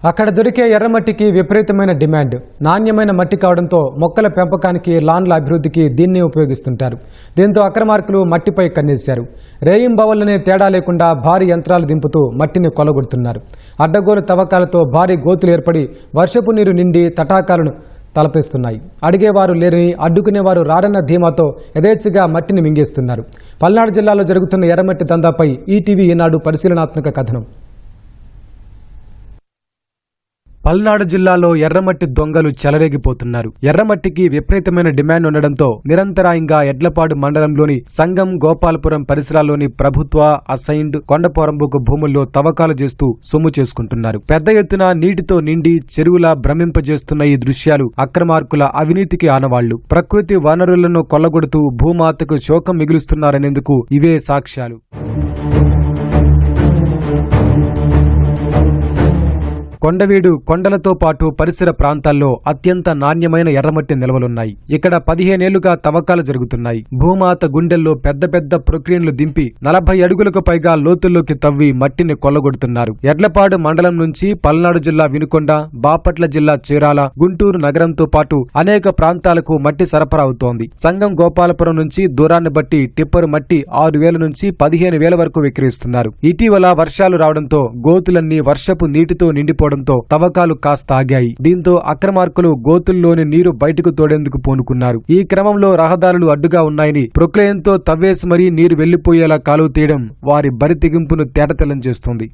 అక్కడ దొరికే ఎర్రమట్టికి విపరీతమైన డిమాండ్. నాణ్యమైన మట్టి కావడంతో మొక్కల పెంపకానికి, లాన్ల అభివృద్ధికి దీన్ని ఉపయోగిస్తుంటారు. దీంతో అక్రమార్కులు మట్టిపై కన్నేశారు. రేయింబవళ్లనే తేడా లేకుండా భారీ యంత్రాలు దింపుతూ మట్టిని కొల్లగొడుతున్నారు. అడ్డగోలు తవ్వకాలతో భారీ గోతులు ఏర్పడి వర్షపు నీరు నిండి తటాకాలను తలపేస్తున్నాయి. అడిగేవారు లేరని, అడ్డుకునేవారు రారన్న ధీమాతో యథేచ్ఛగా మట్టిని మింగేస్తున్నారు. పల్నాడు జిల్లాలో జరుగుతున్న ఎర్రమట్టి దందాపై ఈటీవీ ఈనాడు పరిశీలనాత్మక కథనం. పల్నాడు జిల్లాలో ఎర్రమట్టి దొంగలు చెలరేగిపోతున్నారు. ఎర్రమట్టికి విపరీతమైన డిమాండ్ ఉండడంతో నిరంతరాయంగా ఎడ్లపాడు మండలంలోని సంగం, గోపాలపురం పరిసరాల్లోని ప్రభుత్వ, అసైన్డ్, కొండపోరంబోకు భూముల్లో తవ్వకాలు చేస్తూ సొమ్ము చేసుకుంటున్నారు. పెద్ద ఎత్తున నీటితో నిండి చెరువులా భ్రమింపజేస్తున్న ఈ దృశ్యాలు అక్రమార్కుల అవినీతికి ఆనవాళ్లు. ప్రకృతి వనరులను కొల్లగొడుతూ భూమాతకు శోకం మిగులుస్తున్నారనేందుకు ఇవే సాక్ష్యాలు. కొండవీడు కొండలతో పాటు పరిసర ప్రాంతాల్లో అత్యంత నాణ్యమైన ఎర్రమట్టి నిల్వలున్నాయి. ఇక్కడ 15 ఏళ్లుగా తవ్వకాలు జరుగుతున్నాయి. భూమాత గుండెల్లో పెద్ద పెద్ద ప్రొక్రియన్లు దింపి 40 అడుగులకు పైగా లోతుల్లోకి తవ్వి మట్టిని కొల్లగొడుతున్నారు. ఎడ్లపాడు మండలం నుంచి పల్నాడు జిల్లా వినుకొండ, బాపట్ల జిల్లా చీరాల, గుంటూరు నగరంతో పాటు అనేక ప్రాంతాలకు మట్టి సరఫరా అవుతోంది. సంగం, గోపాలపురం నుంచి దూరాన్ని బట్టి టిప్పరు మట్టి 6,000 నుంచి 15,000 వరకు విక్రయిస్తున్నారు. ఇటీవల వర్షాలు రావడంతో గోతులన్నీ వర్షపు నీటితో నిండిపోవడంతో తవ్వకాలు కాస్త ఆగాయి. దీంతో అక్రమార్కులు గోతుల్లోని నీరు బయటకు తోడేందుకు పూనుకున్నారు. ఈ క్రమంలో రహదారులు అడ్డుగా ఉన్నాయని ప్రొక్లేయంతో తవ్వేసి మరీ నీరు వెళ్లిపోయేలా కాలువ తీయడం వారి బరి తెగింపును తేటతెల్లం చేస్తోంది.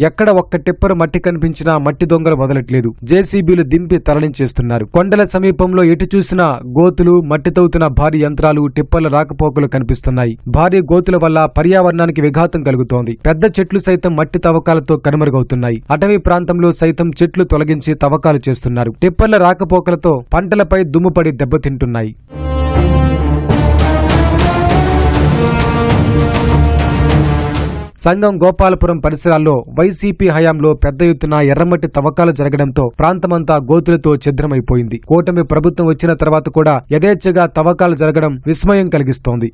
ఎక్కడ ఒక్క టిప్పరు మట్టి కనిపించినా మట్టి దొంగలు వదలట్లేదు. జేసీబీలు దింపి తరలించేస్తున్నారు. కొండల సమీపంలో ఎటు చూసినా గోతులు, మట్టి తవ్వుతున్న భారీ యంత్రాలు, టిప్పర్ల రాకపోకలు కనిపిస్తున్నాయి. భారీ గోతుల వల్ల పర్యావరణానికి విఘాతం కలుగుతోంది. పెద్ద చెట్లు సైతం మట్టి తవ్వకాలతో కనుమరుగవుతున్నాయి. అటవీ ప్రాంతంలో సైతం చెట్లు తొలగించి తవ్వకాలు చేస్తున్నారు. టిప్పర్ల రాకపోకలతో పంటలపై దుమ్ముపడి దెబ్బతింటున్నాయి. సంగం, గోపాలపురం పరిసరాల్లో వైసీపీ హయాంలో పెద్ద ఎత్తున ఎర్రమట్టి తవ్వకాలు జరగడంతో ప్రాంతమంతా గోతులతో ఛిద్రమైపోయింది. కూటమి ప్రభుత్వం వచ్చిన తర్వాత కూడా యథేచ్ఛగా తవ్వకాలు జరగడం విస్మయం కలిగిస్తోంది.